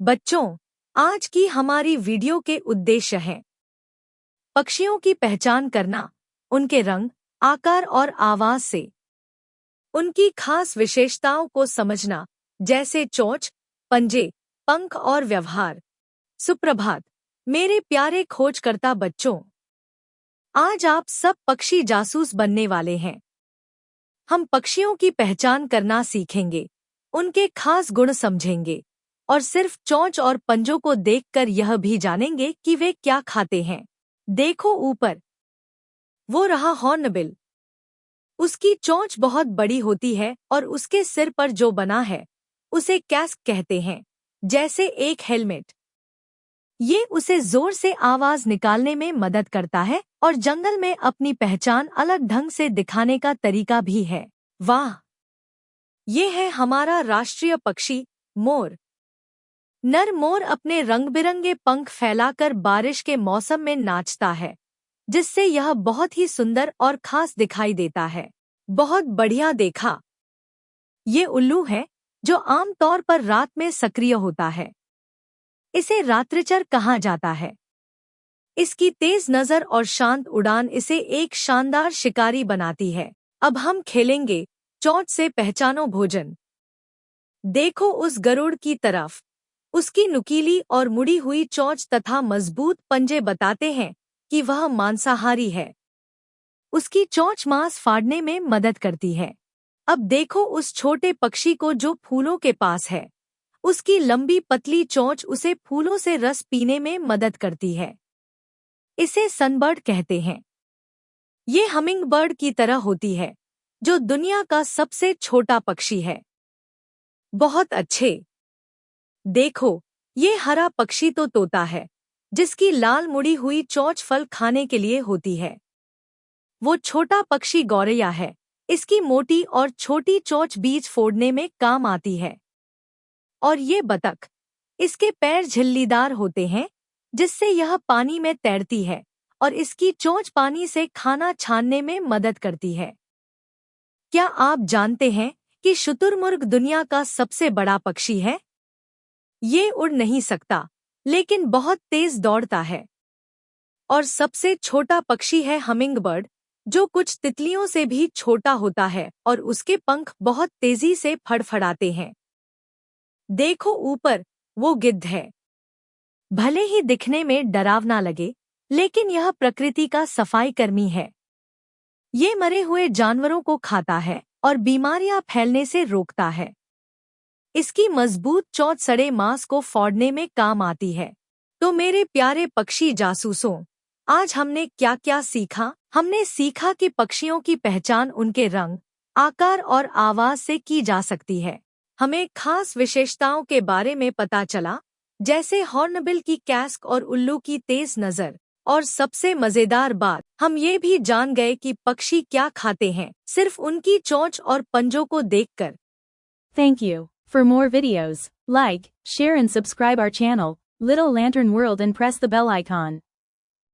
बच्चों, आज की हमारी वीडियो के उद्देश्य हैं पक्षियों की पहचान करना, उनके रंग, आकार और आवाज से उनकी खास विशेषताओं को समझना, जैसे चोंच, पंजे, पंख और व्यवहार। सुप्रभात, मेरे प्यारे खोजकर्ता बच्चों। आज आप सब पक्षी जासूस बनने वाले हैं। हम पक्षियों की पहचान करना सीखेंगे, उनके खास गुण समझेंगे और सिर्फ चोंच और पंजों को देखकर यह भी जानेंगे कि वे क्या खाते हैं। देखो ऊपर, वो रहा हॉर्नबिल। उसकी चोंच बहुत बड़ी होती है और उसके सिर पर जो बना है उसे कैस्क कहते हैं, जैसे एक हेलमेट। ये उसे जोर से आवाज निकालने में मदद करता है और जंगल में अपनी पहचान अलग ढंग से दिखाने का तरीका भी है। वाह! ये है हमारा राष्ट्रीय पक्षी, मोर। नर मोर अपने रंग-बिरंगे पंख फैलाकर बारिश के मौसम में नाचता है, जिससे यह बहुत ही सुंदर और खास दिखाई देता है। बहुत बढ़िया देखा। ये उल्लू है, जो आमतौर पर रात में सक्रिय होता है। इसे रात्रिचर कहा जाता है। इसकी तेज नजर और शांत उड़ान इसे एक शानदार शिकारी बनाती है। अब हम खेलेंगे चोंच से पहचानो भोजन। देखो उस गरुड़ की तरफ। उसकी नुकीली और मुड़ी हुई चोंच तथा मजबूत पंजे बताते हैं कि वह मांसाहारी है। उसकी चोंच मांस फाड़ने में मदद करती है। अब देखो उस छोटे पक्षी को जो फूलों के पास है। उसकी लंबी पतली चोंच उसे फूलों से रस पीने में मदद करती है। इसे सनबर्ड कहते हैं। ये हमिंगबर्ड की तरह होती है, जो दुनिया का सबसे छोटा पक्षी है। बहुत अच्छे। देखो, ये हरा पक्षी तो तोता है, जिसकी लाल मुड़ी हुई चोंच फल खाने के लिए होती है। वो छोटा पक्षी गौरैया है। इसकी मोटी और छोटी चोंच बीज फोड़ने में काम आती है। और ये बतख, इसके पैर झिल्लीदार होते हैं, जिससे यह पानी में तैरती है और इसकी चोंच पानी से खाना छानने में मदद करती है। क्या आप जानते हैं कि शुतुरमुर्ग दुनिया का सबसे बड़ा पक्षी है? ये उड़ नहीं सकता, लेकिन बहुत तेज दौड़ता है। और सबसे छोटा पक्षी है हमिंगबर्ड, जो कुछ तितलियों से भी छोटा होता है और उसके पंख बहुत तेजी से फड़फड़ाते हैं। देखो ऊपर, वो गिद्ध है। भले ही दिखने में डरावना लगे, लेकिन यह प्रकृति का सफाईकर्मी है। ये मरे हुए जानवरों को खाता है और बीमारियां फैलने से रोकता है। इसकी मजबूत चोंच सड़े मांस को फाड़ने में काम आती है। तो मेरे प्यारे पक्षी जासूसों, आज हमने क्या क्या सीखा? हमने सीखा कि पक्षियों की पहचान उनके रंग, आकार और आवाज से की जा सकती है। हमें खास विशेषताओं के बारे में पता चला, जैसे हॉर्नबिल की कैस्क और उल्लू की तेज नजर। और सबसे मजेदार बात, हम ये भी जान गए कि पक्षी क्या खाते हैं, सिर्फ उनकी चोंच और पंजों को देखकर। Thank you. For more videos, like, share and subscribe our channel, Little Lantern World, and press the bell icon.